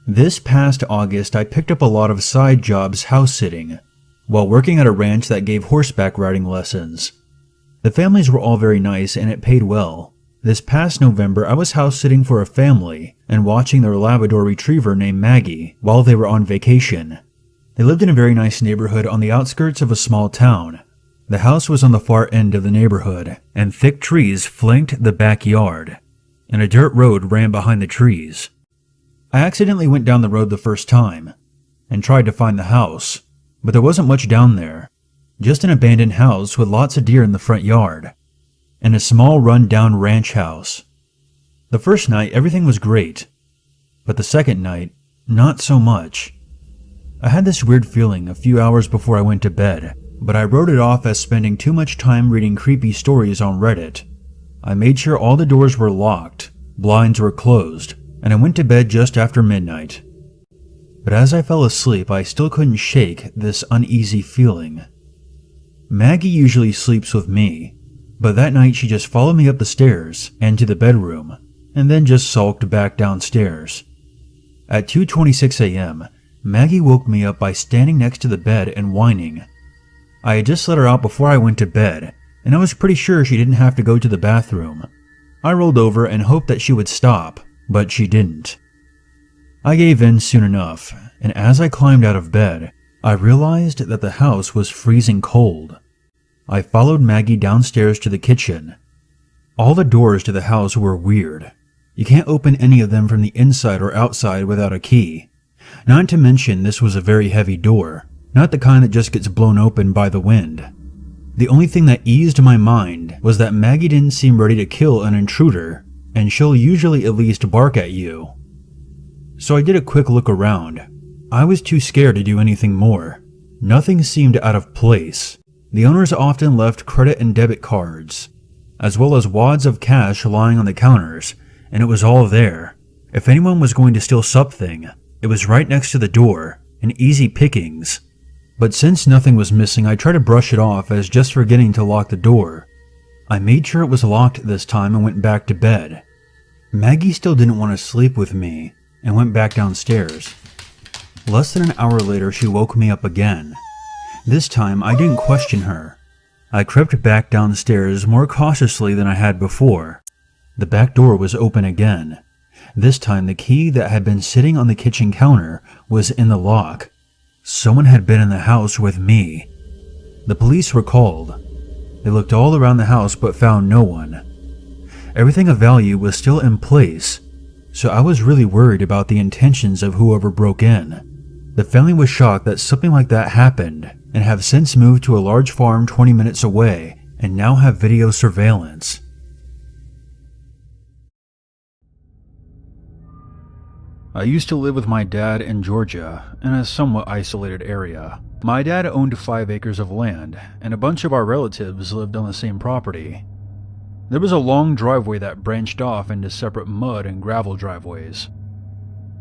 This past August, I picked up a lot of side jobs house sitting, while working at a ranch that gave horseback riding lessons. The families were all very nice and it paid well. This past November, I was house sitting for a family and watching their Labrador retriever named Maggie while they were on vacation. They lived in a very nice neighborhood on the outskirts of a small town. The house was on the far end of the neighborhood, and thick trees flanked the backyard, and a dirt road ran behind the trees. I accidentally went down the road the first time and tried to find the house, but there wasn't much down there. Just an abandoned house with lots of deer in the front yard, and a small run-down ranch house. The first night, everything was great, but the second night, not so much. I had this weird feeling a few hours before I went to bed, but I wrote it off as spending too much time reading creepy stories on Reddit. I made sure all the doors were locked, blinds were closed, and I went to bed just after midnight. But as I fell asleep, I still couldn't shake this uneasy feeling. Maggie usually sleeps with me, but that night she just followed me up the stairs and to the bedroom, and then just sulked back downstairs. At 2:26 a.m., Maggie woke me up by standing next to the bed and whining. I had just let her out before I went to bed, and I was pretty sure she didn't have to go to the bathroom. I rolled over and hoped that she would stop, but she didn't. I gave in soon enough, and as I climbed out of bed, I realized that the house was freezing cold. I followed Maggie downstairs to the kitchen. All the doors to the house were weird. You can't open any of them from the inside or outside without a key. Not to mention this was a very heavy door, not the kind that just gets blown open by the wind. The only thing that eased my mind was that Maggie didn't seem ready to kill an intruder, and she'll usually at least bark at you. So I did a quick look around. I was too scared to do anything more. Nothing seemed out of place. The owners often left credit and debit cards, as well as wads of cash lying on the counters, and it was all there. If anyone was going to steal something, it was right next to the door, and easy pickings. But since nothing was missing, I tried to brush it off as just forgetting to lock the door. I made sure it was locked this time and went back to bed. Maggie still didn't want to sleep with me, and went back downstairs. Less than an hour later, she woke me up again. This time, I didn't question her. I crept back downstairs more cautiously than I had before. The back door was open again. This time, the key that had been sitting on the kitchen counter was in the lock. Someone had been in the house with me. The police were called. They looked all around the house but found no one. Everything of value was still in place, so I was really worried about the intentions of whoever broke in. The family was shocked that something like that happened and have since moved to a large farm 20 minutes away and now have video surveillance. I used to live with my dad in Georgia in a somewhat isolated area. My dad owned 5 acres of land, and a bunch of our relatives lived on the same property. There was a long driveway that branched off into separate mud and gravel driveways.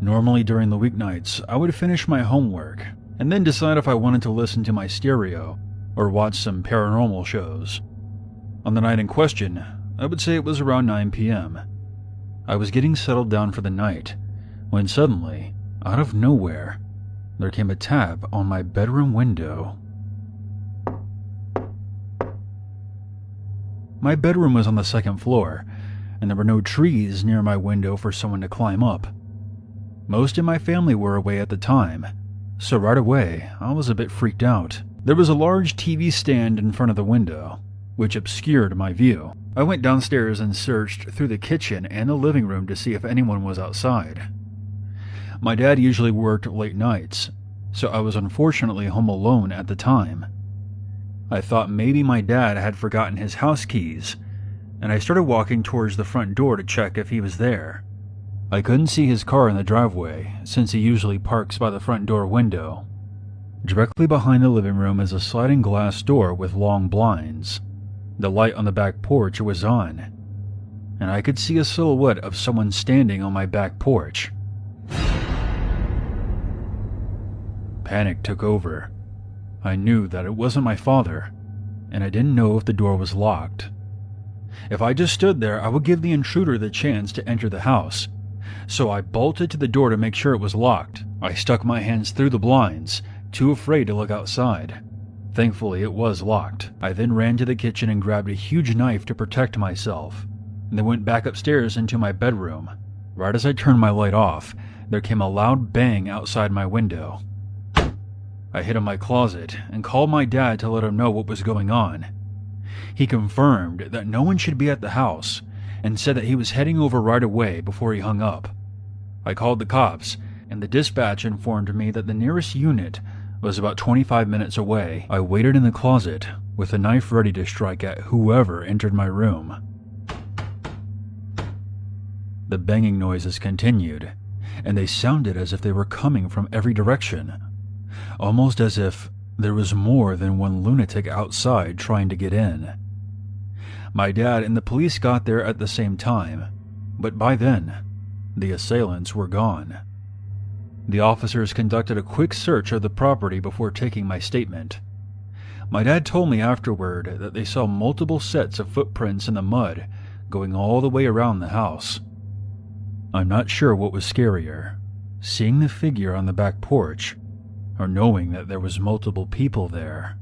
Normally during the weeknights, I would finish my homework and then decide if I wanted to listen to my stereo or watch some paranormal shows. On the night in question, I would say it was around 9 p.m. I was getting settled down for the night when suddenly, out of nowhere, there came a tap on my bedroom window. My bedroom was on the second floor, and there were no trees near my window for someone to climb up. Most of my family were away at the time, so right away I was a bit freaked out. There was a large TV stand in front of the window, which obscured my view. I went downstairs and searched through the kitchen and the living room to see if anyone was outside. My dad usually worked late nights, so I was unfortunately home alone at the time. I thought maybe my dad had forgotten his house keys, and I started walking towards the front door to check if he was there. I couldn't see his car in the driveway, since he usually parks by the front door window. Directly behind the living room is a sliding glass door with long blinds. The light on the back porch was on, and I could see a silhouette of someone standing on my back porch. Panic took over. I knew that it wasn't my father, and I didn't know if the door was locked. If I just stood there, I would give the intruder the chance to enter the house, So I bolted to the door to make sure it was locked. I stuck my hands through the blinds, too afraid to look outside. Thankfully, it was locked. I then ran to the kitchen and grabbed a huge knife to protect myself, and then went back upstairs into my bedroom. Right as I turned my light off, there came a loud bang outside my window. I hid in my closet and called my dad to let him know what was going on. He confirmed that no one should be at the house and said that he was heading over right away before he hung up. I called the cops, and the dispatch informed me that the nearest unit was about 25 minutes away. I waited in the closet with a knife ready to strike at whoever entered my room. The banging noises continued, and they sounded as if they were coming from every direction, almost as if there was more than one lunatic outside trying to get in. My dad and the police got there at the same time, but by then, the assailants were gone. The officers conducted a quick search of the property before taking my statement. My dad told me afterward that they saw multiple sets of footprints in the mud going all the way around the house. I'm not sure what was scarier, seeing the figure on the back porch, or knowing that there was multiple people there.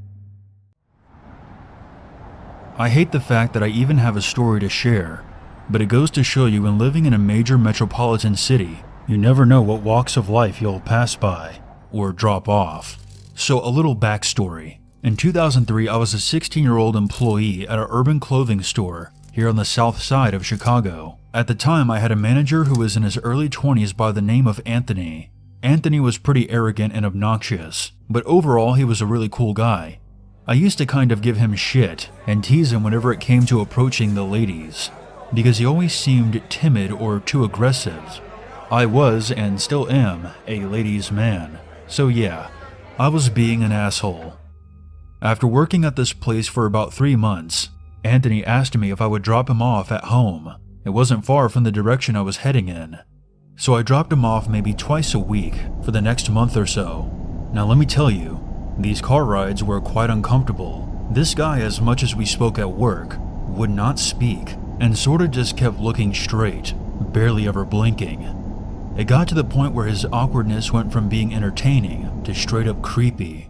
I hate the fact that I even have a story to share, but it goes to show you when living in a major metropolitan city, you never know what walks of life you'll pass by or drop off. So a little backstory. In 2003, I was a 16-year-old employee at an urban clothing store here on the south side of Chicago. At the time, I had a manager who was in his early 20s by the name of Anthony. Anthony was pretty arrogant and obnoxious, but overall he was a really cool guy. I used to kind of give him shit and tease him whenever it came to approaching the ladies, because he always seemed timid or too aggressive. I was, and still am, a ladies' man, so yeah, I was being an asshole. After working at this place for about 3 months, Anthony asked me if I would drop him off at home. It wasn't far from the direction I was heading in, so I dropped him off maybe twice a week for the next month or so. Now let me tell you, these car rides were quite uncomfortable. This guy, as much as we spoke at work, would not speak, and sorta just kept looking straight, barely ever blinking. It got to the point where his awkwardness went from being entertaining to straight up creepy.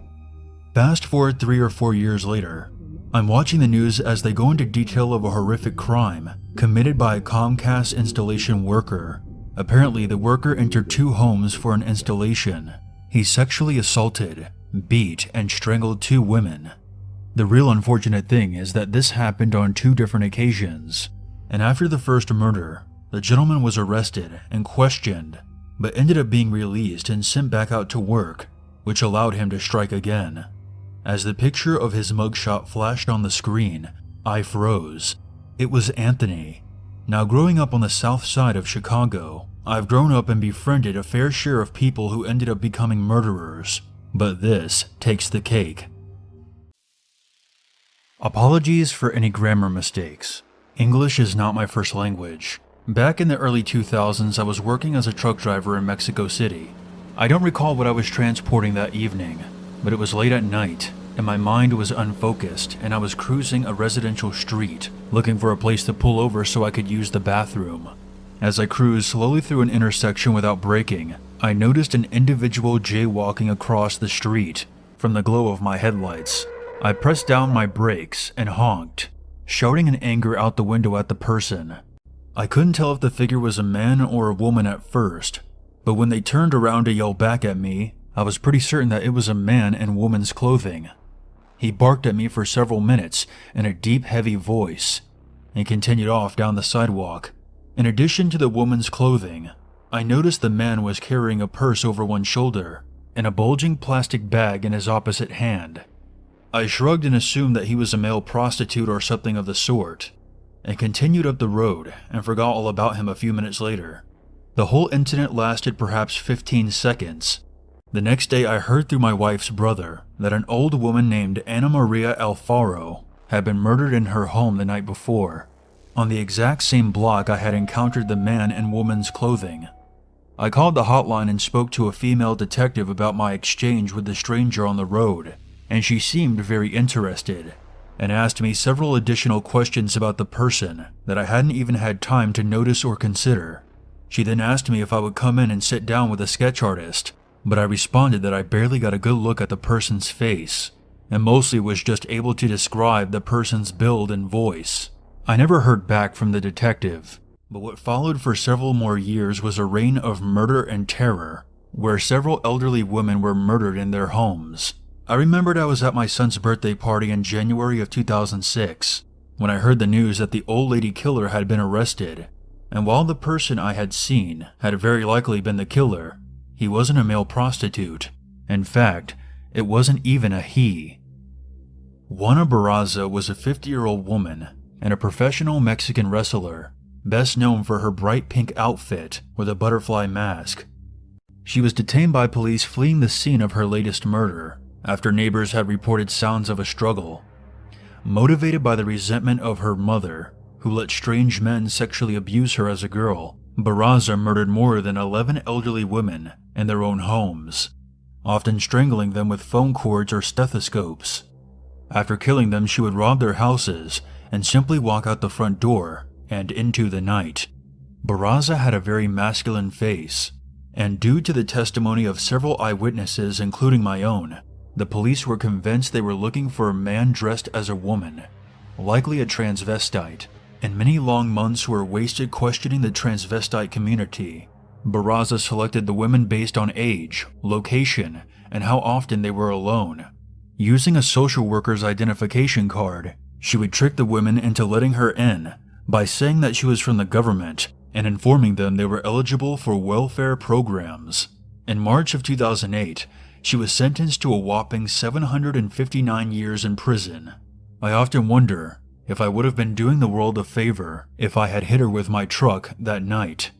Fast forward 3 or 4 years later, I'm watching the news as they go into detail of a horrific crime committed by a Comcast installation worker. Apparently, the worker entered 2 homes for an installation. He sexually assaulted, beat, and strangled 2 women. The real unfortunate thing is that this happened on 2 different occasions, and after the first murder, the gentleman was arrested and questioned, but ended up being released and sent back out to work, which allowed him to strike again. As the picture of his mugshot flashed on the screen, I froze. It was Anthony. Now, growing up on the south side of Chicago, I've grown up and befriended a fair share of people who ended up becoming murderers, but this takes the cake. Apologies for any grammar mistakes. English is not my first language. Back in the early 2000s, I was working as a truck driver in Mexico City. I don't recall what I was transporting that evening, but it was late at night, and my mind was unfocused, and I was cruising a residential street, looking for a place to pull over so I could use the bathroom. As I cruised slowly through an intersection without braking, I noticed an individual jaywalking across the street from the glow of my headlights. I pressed down my brakes and honked, shouting in anger out the window at the person. I couldn't tell if the figure was a man or a woman at first, but when they turned around to yell back at me, I was pretty certain that it was a man in woman's clothing. He barked at me for several minutes in a deep, heavy voice, and continued off down the sidewalk. In addition to the woman's clothing, I noticed the man was carrying a purse over one shoulder and a bulging plastic bag in his opposite hand. I shrugged and assumed that he was a male prostitute or something of the sort, and continued up the road and forgot all about him a few minutes later. The whole incident lasted perhaps 15 seconds. The next day, I heard through my wife's brother that an old woman named Ana Maria Alfaro had been murdered in her home the night before, on the exact same block I had encountered the man in woman's clothing. I called the hotline and spoke to a female detective about my exchange with the stranger on the road, and she seemed very interested, and asked me several additional questions about the person that I hadn't even had time to notice or consider. She then asked me if I would come in and sit down with a sketch artist, but I responded that I barely got a good look at the person's face, and mostly was just able to describe the person's build and voice. I never heard back from the detective, but what followed for several more years was a reign of murder and terror, where several elderly women were murdered in their homes. I remembered I was at my son's birthday party in January of 2006, when I heard the news that the old lady killer had been arrested, and while the person I had seen had very likely been the killer, he wasn't a male prostitute. In fact, it wasn't even a he. Juana Barraza was a 50-year-old woman and a professional Mexican wrestler, best known for her bright pink outfit with a butterfly mask. She was detained by police fleeing the scene of her latest murder after neighbors had reported sounds of a struggle. Motivated by the resentment of her mother, who let strange men sexually abuse her as a girl, Barraza murdered more than 11 elderly women in their own homes, often strangling them with phone cords or stethoscopes. After killing them, she would rob their houses and simply walk out the front door and into the night. Barraza had a very masculine face, and due to the testimony of several eyewitnesses, including my own, the police were convinced they were looking for a man dressed as a woman, likely a transvestite, and many long months were wasted questioning the transvestite community. Barraza selected the women based on age, location, and how often they were alone. Using a social worker's identification card, she would trick the women into letting her in by saying that she was from the government and informing them they were eligible for welfare programs. In March of 2008, she was sentenced to a whopping 759 years in prison. I often wonder if I would have been doing the world a favor if I had hit her with my truck that night.